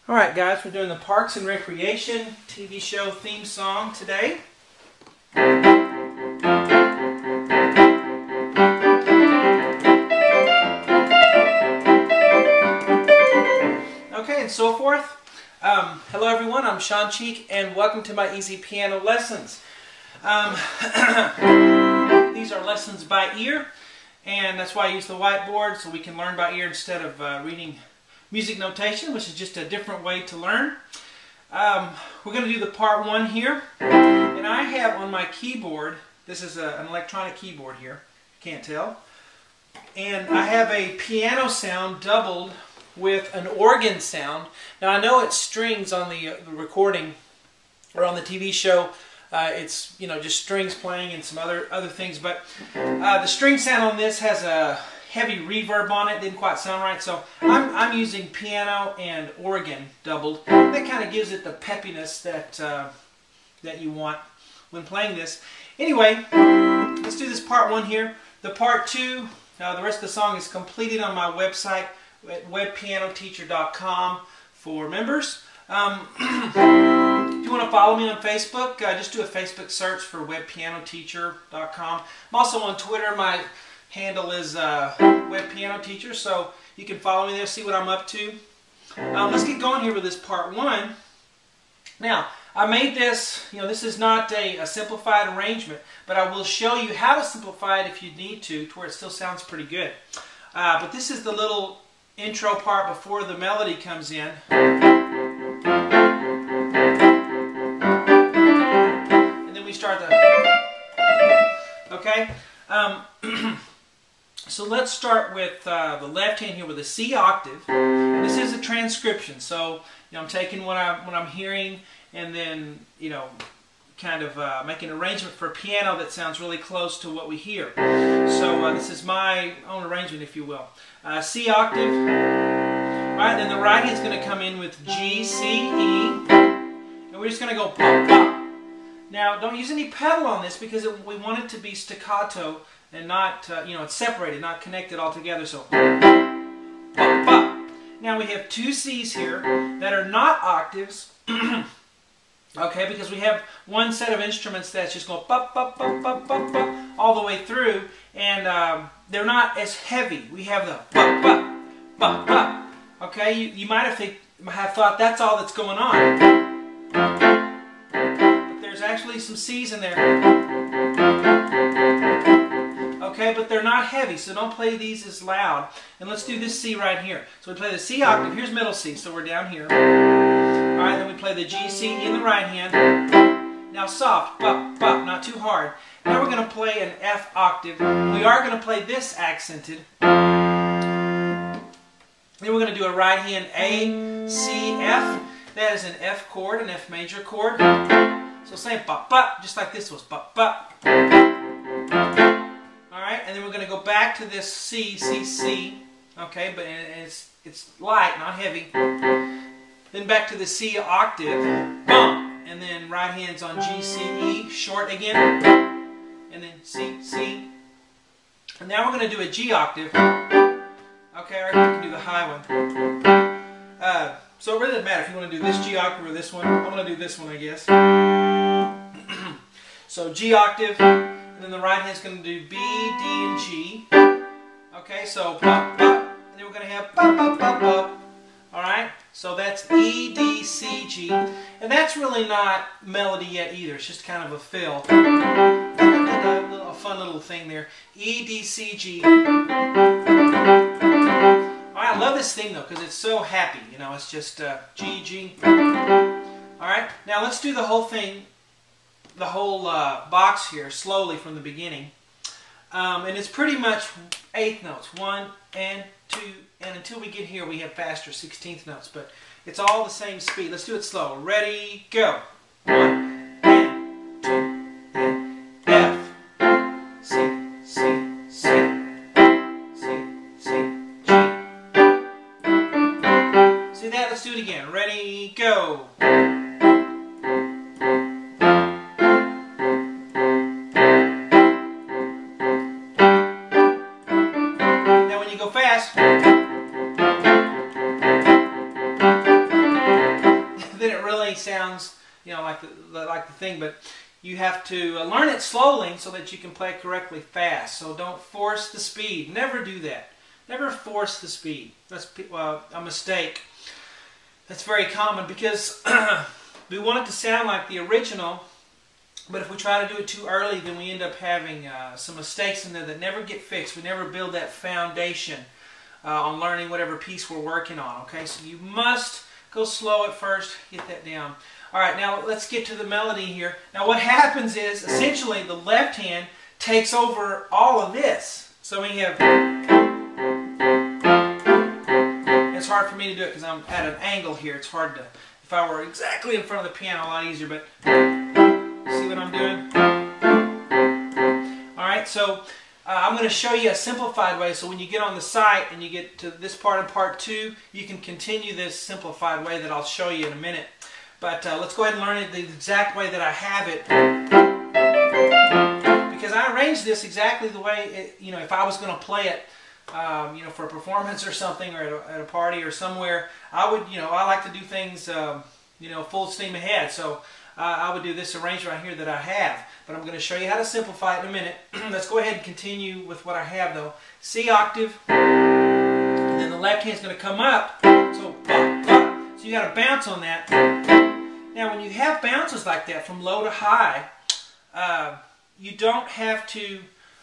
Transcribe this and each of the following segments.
Alright guys, we're doing the Parks and Recreation TV show theme song today. Okay, and so forth. Hello everyone, I'm Shawn and welcome to my easy piano lessons. These are lessons by ear, and that's why I use the whiteboard, so we can learn by ear instead of reading music notation, which is just a different way to learn. We're going to do the part 1 here, and I have on my keyboard, this is an electronic keyboard here, can't tell, and I have a piano sound doubled with an organ sound. Now I know it's strings on the recording, or on the TV show, it's just strings playing and some other things, but the string sound on this has a heavy reverb on it. Didn't quite sound right, so I'm using piano and organ doubled. That kind of gives it the peppiness that you want when playing this. Anyway, let's do this part 1 here. The part 2, the rest of the song is completed on my website at webpianoteacher.com for members. If you want to follow me on Facebook, just do a Facebook search for webpianoteacher.com. I'm also on Twitter. My handle is webpianoteacher, so you can follow me there, see what I'm up to. Let's get going here with this part 1. Now, I made this, this is not a simplified arrangement, but I will show you how to simplify it if you need to where it still sounds pretty good. But this is the little intro part before the melody comes in. And then we start the... Okay? So let's start with the left hand here with a C octave. This is a transcription, so I'm taking what I'm hearing and then kind of making an arrangement for a piano that sounds really close to what we hear. So this is my own arrangement, if you will. C octave. All right, then the right hand's going to come in with G, C, E, and we're just going to go pop, pop. Now, don't use any pedal on this because we want it to be staccato and not, it's separated, not connected all together. So, pop, pop. Now we have 2 C's here that are not octaves. Okay, because we have one set of instruments that's just going pop, pop, pop, pop, pop, pop, all the way through, and they're not as heavy. We have the pop, pop, pop, pop. Okay, you might have thought that's all that's going on, but there's actually some C's in there. Okay, but they're not heavy, so don't play these as loud. And let's do this C right here. So we play the C octave. Here's middle C, so we're down here. Alright, then we play the G, C in the right hand. Now soft, bop, bop, not too hard. Now we're going to play an F octave. We are going to play this accented. Then we're going to do a right hand A, C, F. That is an F chord, an F major chord. So same bop, bop, just like this was bop, bop. Alright, and then we're going to go back to this C, C, C. Okay, but it's light, not heavy. Then back to the C octave, bump, and then right hand's on G, C, E, short again, and then C, C. And now we're going to do a G octave. Okay, or we can do the high one. So it really doesn't matter if you want to do this G octave or this one. I'm going to do this one, I guess. So G octave, and then the right hand's going to do B, D, and G. Okay, so pop, pop, and then we're going to have pop, pop, pop, pop. Alright, so that's E, D, C, G, and that's really not melody yet either, it's just kind of a fill. A fun little thing there. E, D, C, G. Alright, I love this theme though, because it's so happy, it's just G, G. Alright, now let's do the whole thing, the whole box here, slowly from the beginning. And it's pretty much 8th notes, 1 and 2, and until we get here we have faster 16th notes, but it's all the same speed. Let's do it slow. Ready, go. 1 and 2 and F, C, C, C, C, C, G. See that? Let's do it again. Ready, go. Now when you go fast, sounds, you know, like the thing, but you have to learn it slowly so that you can play it correctly fast. So don't force the speed. Never do that. Never force the speed. That's a mistake. That's very common because we want it to sound like the original, but if we try to do it too early, then we end up having some mistakes in there that never get fixed. We never build that foundation on learning whatever piece we're working on. Okay, so you must go slow at first, get that down. All right, now let's get to the melody here. Now what happens is, essentially, the left hand takes over all of this. So we have... It's hard for me to do it because I'm at an angle here. It's hard to... If I were exactly in front of the piano, a lot easier, but... See what I'm doing? All right, so I'm going to show you a simplified way. So when you get on the site and you get to this part in part 2, you can continue this simplified way that I'll show you in a minute. But let's go ahead and learn it the exact way that I have it, because I arranged this exactly the way it, you know, if I was going to play it, you know, for a performance or something, or at a party or somewhere, I would, you know, I like to do things, you know, full steam ahead. So I would do this arrangement right here that I have, but I'm going to show you how to simplify it in a minute. Let's go ahead and continue with what I have though. C octave, and then the left hand's going to come up, so so you got to bounce on that. Now when you have bounces like that from low to high, you don't have to,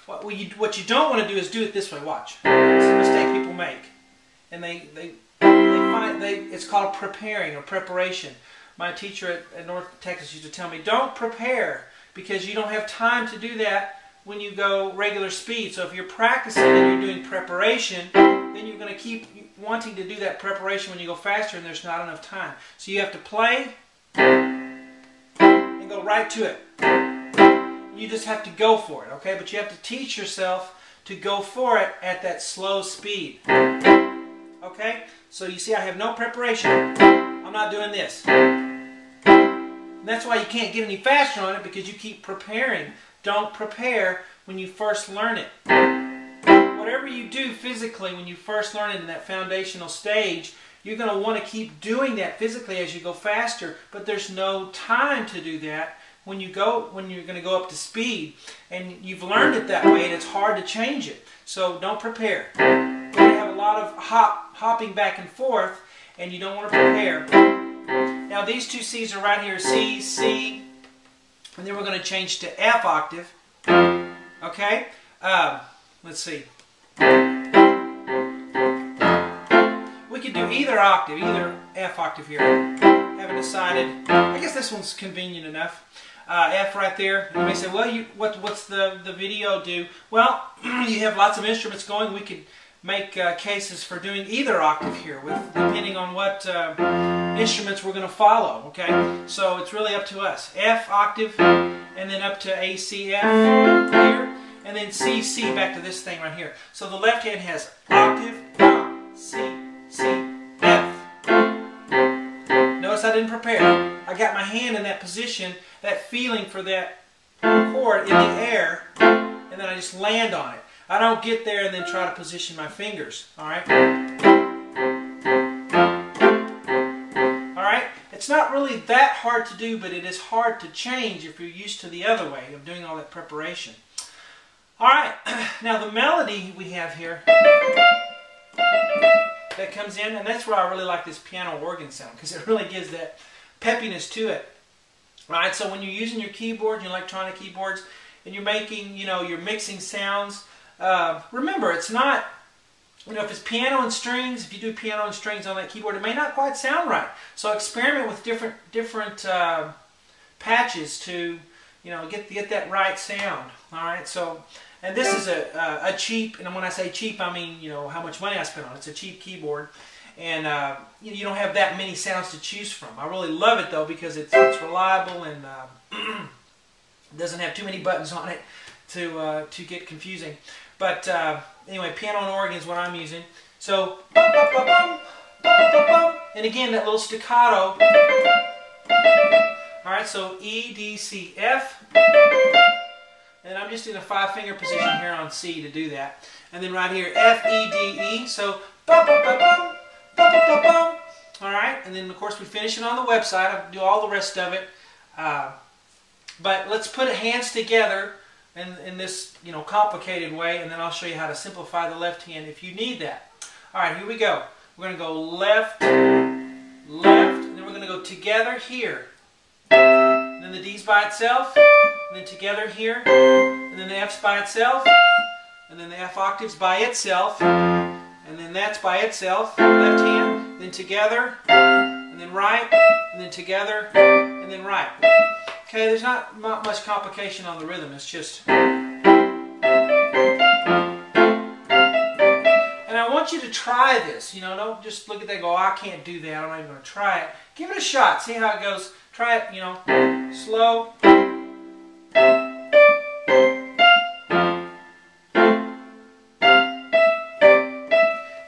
what you don't want to do is do it this way. Watch. It's a mistake people make, and they find it's called preparing or preparation. My teacher at North Texas used to tell me, don't prepare, because you don't have time to do that when you go regular speed. So if you're practicing and you're doing preparation, then you're going to keep wanting to do that preparation when you go faster, and there's not enough time. So you have to play and go right to it. You just have to go for it, okay? But you have to teach yourself to go for it at that slow speed. Okay? So you see I have no preparation. I'm not doing this. And that's why you can't get any faster on it, because you keep preparing. Don't prepare when you first learn it. Whatever you do physically when you first learn it in that foundational stage, you're going to want to keep doing that physically as you go faster, but there's no time to do that when you're going to go up to speed. And you've learned it that way, and it's hard to change it. So don't prepare. You're going to have a lot of hopping back and forth, and you don't want to prepare. Now these two C's are right here, C, C, and then we're going to change to F octave. Okay? Let's see. We could do either octave, either F octave here. Haven't decided. I guess this one's convenient enough. F right there. And you may say, well, what's the video do? Well, you have lots of instruments going. We could make cases for doing either octave here, depending on what instruments we're going to follow. Okay, so it's really up to us. F octave, and then up to A, C, F here, and then C, C back to this thing right here. So the left hand has octave, C, C, F. Notice I didn't prepare. I got my hand in that position, that feeling for that chord in the air, and then I just land on it. I don't get there and then try to position my fingers. Alright? Alright? It's not really that hard to do, but it is hard to change if you're used to the other way of doing all that preparation. Alright, now the melody we have here that comes in, and that's where I really like this piano organ sound, because it really gives that peppiness to it. Alright, so when you're using your keyboard, your electronic keyboards, and you're making, you know, you're mixing sounds, remember, it's not, you know, if it's piano and strings, if you do piano and strings on that keyboard, it may not quite sound right. So experiment with different patches to, you know, get that right sound. All right. So, and this is a cheap, and when I say cheap, I mean, you know, how much money I spent on it. It's a cheap keyboard, and you don't have that many sounds to choose from. I really love it though, because it's reliable and doesn't have too many buttons on it to get confusing. But anyway, piano and organ is what I'm using. So, and again, that little staccato. All right, so E, D, C, F. And I'm just in a 5-finger position here on C to do that. And then right here, F, E, D, E. So, All right, and then of course we finish it on the website. I'll do all the rest of it. But let's put hands together in this complicated way, and then I'll show you how to simplify the left hand if you need that. All right, here we go. We're going to go left, left, and then we're going to go together here. And then the D's by itself, and then together here, and then the F's by itself, and then the F octaves by itself, and then that's by itself, left hand, then together, and then right, and then together, and then right. Okay, there's not much complication on the rhythm, it's just... And I want you to try this, don't just look at that and go, oh, I can't do that, I'm not even going to try it. Give it a shot, see how it goes. Try it, slow.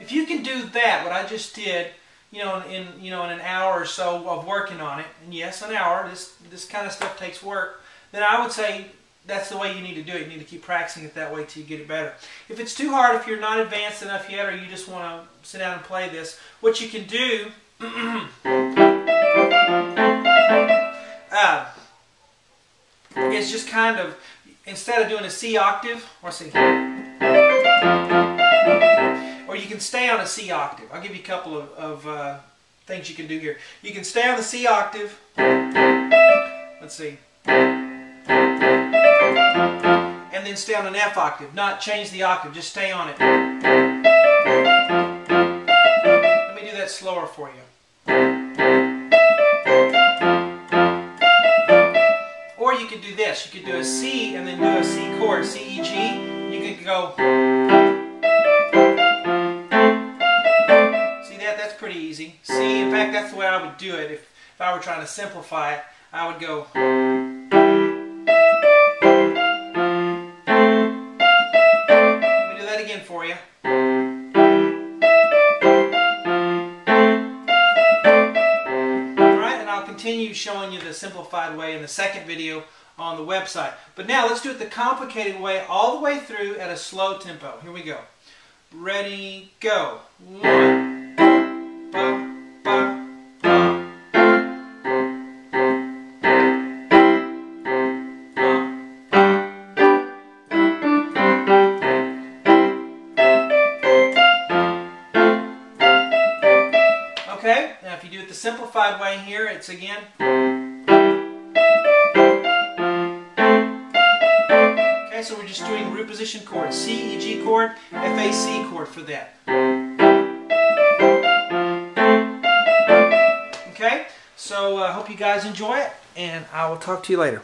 If you can do that, what I just did, in an hour or so of working on it, and yes, an hour, this kind of stuff takes work, then I would say that's the way you need to do it. You need to keep practicing it that way till you get it better. If it's too hard, if you're not advanced enough yet, or you just want to sit down and play this, what you can do is just kind of, instead of doing a C octave, or you can stay on a C octave. I'll give you a couple of things you can do here. You can stay on the C octave. Let's see. And then stay on an F octave. Not change the octave, just stay on it. Let me do that slower for you. Or you could do this. You could do a C and then do a C chord, C, E, G. You could go... That's pretty easy. See, in fact, that's the way I would do it if I were trying to simplify it. I would go... Let me do that again for you. Alright, and I'll continue showing you the simplified way in the second video on the website. But now let's do it the complicated way all the way through at a slow tempo. Here we go. Ready, go. 1. Okay, now if you do it the simplified way here, it's again. Okay, so we're just doing root position chords. C, E, G chord, F, A, C chord for that. Okay, so I hope you guys enjoy it, and I will talk to you later.